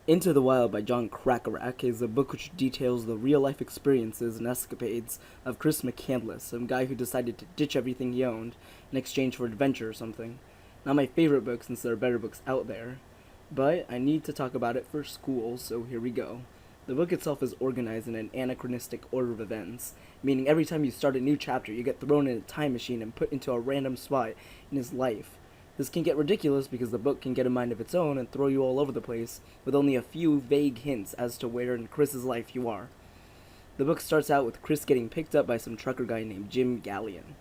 Into the Wild by John Krakauer is a book which details the real-life experiences and escapades of Chris McCandless, some guy who decided to ditch everything he owned in exchange for adventure or something. Not my favorite book since there are better books out there, but I need to talk about it for school, so here we go. The book itself is organized in an anachronistic order of events, meaning every time you start a new chapter, you get thrown in a time machine and put into a random spot in his life. This can get ridiculous because the book can get a mind of its own and throw you all over the place, with only a few vague hints as to where in Chris's life you are. The book starts out with Chris getting picked up by some trucker guy named Jim Gallion.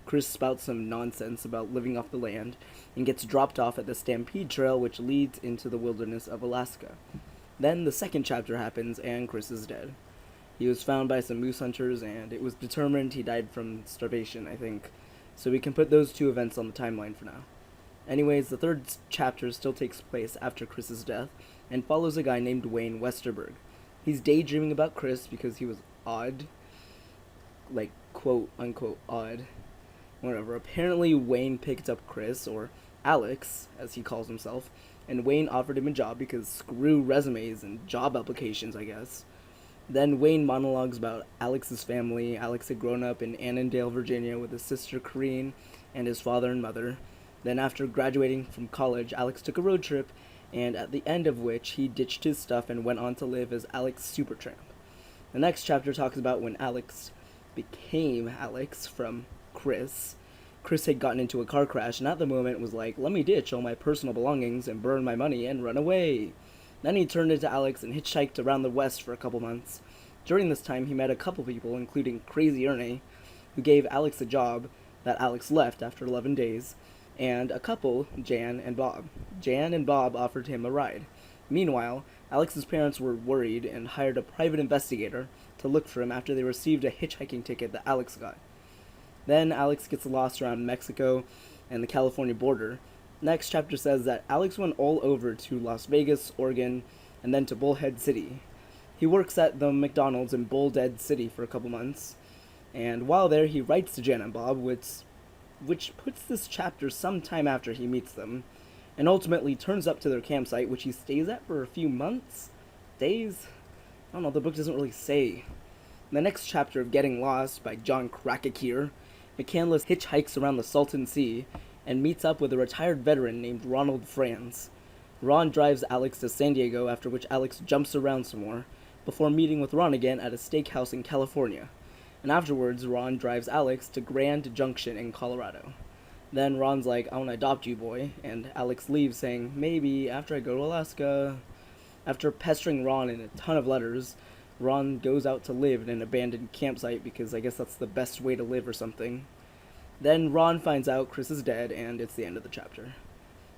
Chris spouts some nonsense about living off the land and gets dropped off at the Stampede Trail, which leads into the wilderness of Alaska. Then the second chapter happens and Chris is dead. He was found by some moose hunters and it was determined he died from starvation, I think. So we can put those two events on the timeline for now. Anyways, the third chapter still takes place after Chris's death and follows a guy named Wayne Westerberg. He's daydreaming about Chris because he was odd. Like, quote unquote odd. Whatever. Apparently Wayne picked up Chris, or Alex, as he calls himself, and Wayne offered him a job because screw resumes and job applications, I guess. Then Wayne monologues about Alex's family. Alex had grown up in Annandale, Virginia with his sister Corrine and his father and mother. Then after graduating from college, Alex took a road trip, and at the end of which he ditched his stuff and went on to live as Alex Supertramp. The next chapter talks about when Alex became Alex from Chris. Chris had gotten into a car crash and at the moment was like, let me ditch all my personal belongings and burn my money and run away. Then he turned into Alex and hitchhiked around the West for a couple months. During this time he met a couple people, including Crazy Ernie, who gave Alex a job that Alex left after 11 days, and a couple, Jan and Bob. Jan and Bob offered him a ride. Meanwhile, Alex's parents were worried and hired a private investigator to look for him after they received a hitchhiking ticket that Alex got. Then Alex gets lost around Mexico and the California border. Next chapter says that Alex went all over to Las Vegas, Oregon, and then to Bullhead City. He works at the McDonald's in Bullhead City for a couple months, and while there he writes to Jan and Bob, which puts this chapter sometime after he meets them, and ultimately turns up to their campsite, which he stays at for a few months? Days? I don't know, the book doesn't really say. In the next chapter of Getting Lost by John Krakauer, McCandless hitchhikes around the Salton Sea and meets up with a retired veteran named Ronald Franz. Ron drives Alex to San Diego, after which Alex jumps around some more, before meeting with Ron again at a steakhouse in California. And afterwards, Ron drives Alex to Grand Junction in Colorado. Then Ron's like, I want to adopt you, boy, and Alex leaves saying, maybe after I go to Alaska. After pestering Ron in a ton of letters, Ron goes out to live in an abandoned campsite because I guess that's the best way to live or something. Then Ron finds out Chris is dead, and it's the end of the chapter.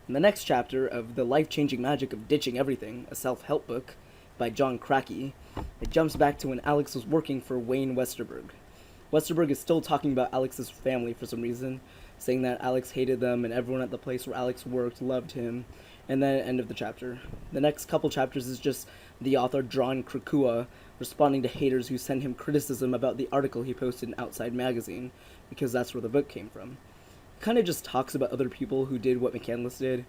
In the next chapter of The Life-Changing Magic of Ditching Everything, a self-help book by John Krakauer, it jumps back to when Alex was working for Wayne Westerberg. Westerberg is still talking about Alex's family for some reason, saying that Alex hated them and everyone at the place where Alex worked loved him, and then end of the chapter. The next couple chapters is just the author John Krakauer responding to haters who send him criticism about the article he posted in Outside Magazine, because that's where the book came from. It kind of just talks about other people who did what McCandless did.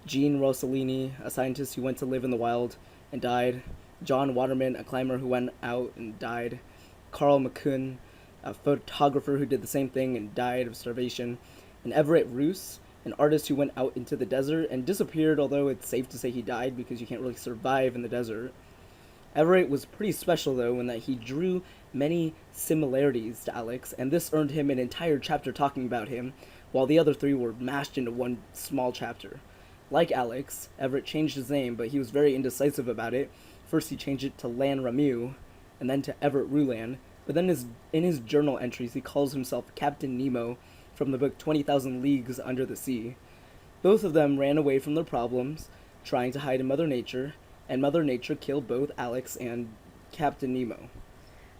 Gene Rossellini, a scientist who went to live in the wild and died. John Waterman, a climber who went out and died. Carl McCune, a photographer who did the same thing and died of starvation. And Everett Roos, an artist who went out into the desert and disappeared, although it's safe to say he died because you can't really survive in the desert. Everett was pretty special, though, in that he drew many similarities to Alex, and this earned him an entire chapter talking about him, while the other three were mashed into one small chapter. Like Alex, Everett changed his name, but he was very indecisive about it. First he changed it to Lan Ramu, and then to Everett Ruland, but then in his journal entries he calls himself Captain Nemo from the book 20,000 Leagues Under the Sea. Both of them ran away from their problems, trying to hide in Mother Nature, and Mother Nature killed both Alex and Captain Nemo.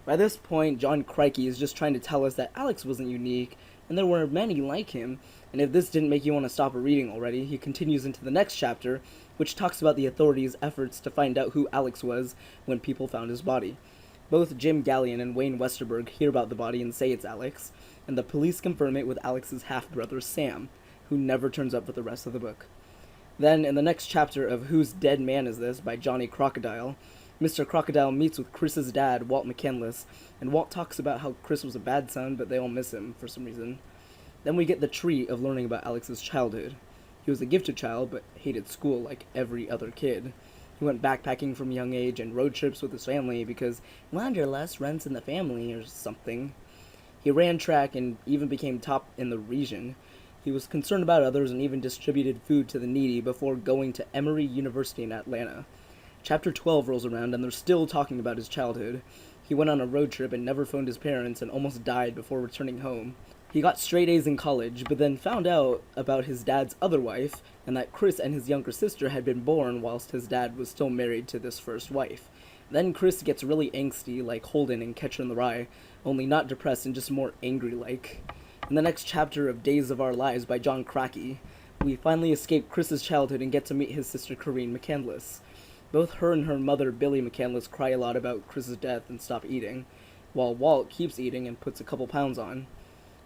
By this point, John Krakauer is just trying to tell us that Alex wasn't unique, and there were many like him, and if this didn't make you want to stop reading already, he continues into the next chapter, which talks about the authorities' efforts to find out who Alex was when people found his body. Both Jim Gallion and Wayne Westerberg hear about the body and say it's Alex, and the police confirm it with Alex's half-brother Sam, who never turns up for the rest of the book. Then, in the next chapter of Whose Dead Man Is This by Johnny Crocodile, Mr. Crocodile meets with Chris's dad, Walt McCandless, and Walt talks about how Chris was a bad son, but they all miss him for some reason. Then we get the treat of learning about Alex's childhood. He was a gifted child, but hated school like every other kid. He went backpacking from a young age and road trips with his family because wanderlust runs in the family or something. He ran track and even became top in the region. He was concerned about others and even distributed food to the needy before going to Emory University in Atlanta. Chapter 12 rolls around and they're still talking about his childhood. He went on a road trip and never phoned his parents and almost died before returning home. He got straight A's in college, but then found out about his dad's other wife, and that Chris and his younger sister had been born whilst his dad was still married to this first wife. Then Chris gets really angsty, like Holden in Catcher in the Rye, only not depressed and just more angry-like. In the next chapter of Days of Our Lives by John Krakauer, we finally escape Chris's childhood and get to meet his sister Corinne McCandless. Both her and her mother Billy McCandless cry a lot about Chris's death and stop eating, while Walt keeps eating and puts a couple pounds on.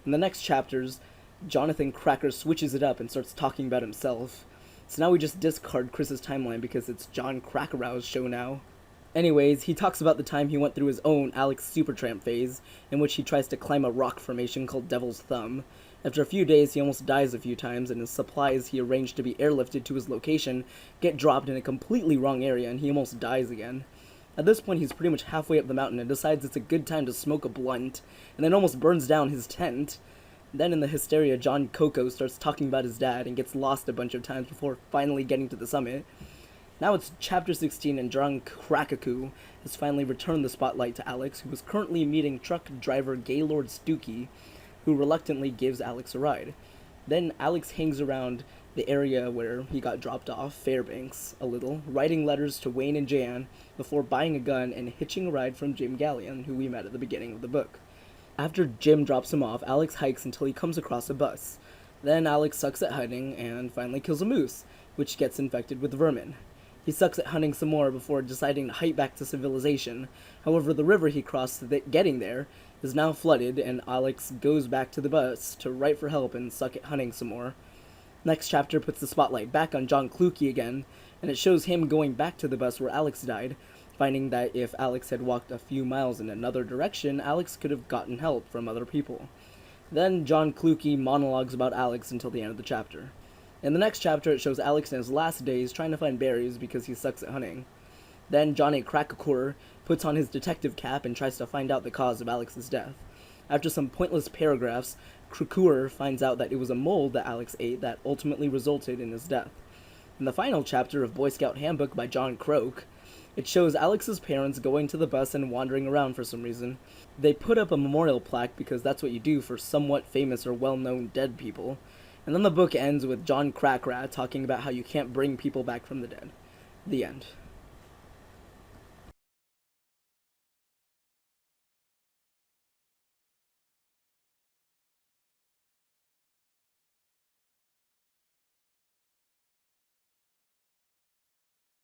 In the next chapters, Jonathan Cracker switches it up and starts talking about himself. So now we just discard Chris's timeline because it's John Krakauer's show now. Anyways, he talks about the time he went through his own Alex Supertramp phase, in which he tries to climb a rock formation called Devil's Thumb. After a few days, he almost dies a few times, and his supplies he arranged to be airlifted to his location get dropped in a completely wrong area, and he almost dies again. At this point, he's pretty much halfway up the mountain and decides it's a good time to smoke a blunt, and then almost burns down his tent. Then in the hysteria, John Coco starts talking about his dad and gets lost a bunch of times before finally getting to the summit. Now it's chapter 16 and John Krakauer has finally returned the spotlight to Alex, who is currently meeting truck driver Gaylord Stookie, who reluctantly gives Alex a ride. Then Alex hangs around the area where he got dropped off, Fairbanks, a little, writing letters to Wayne and Jan before buying a gun and hitching a ride from Jim Gallion, who we met at the beginning of the book. After Jim drops him off, Alex hikes until he comes across a bus. Then Alex sucks at hunting and finally kills a moose, which gets infected with vermin. He sucks at hunting some more before deciding to hike back to civilization. However, the river he crossed getting there is now flooded, and Alex goes back to the bus to write for help and suck at hunting some more. Next chapter puts the spotlight back on John Kluge again, and it shows him going back to the bus where Alex died, finding that if Alex had walked a few miles in another direction, Alex could have gotten help from other people. Then John Kluge monologues about Alex until the end of the chapter. In the next chapter, it shows Alex in his last days trying to find berries because he sucks at hunting. Then Johnny Krakauer puts on his detective cap and tries to find out the cause of Alex's death. After some pointless paragraphs, Krakauer finds out that it was a mold that Alex ate that ultimately resulted in his death. In the final chapter of Boy Scout Handbook by John Croak, it shows Alex's parents going to the bus and wandering around for some reason. They put up a memorial plaque because that's what you do for somewhat famous or well-known dead people. And then the book ends with John Krakauer talking about how you can't bring people back from the dead. The end.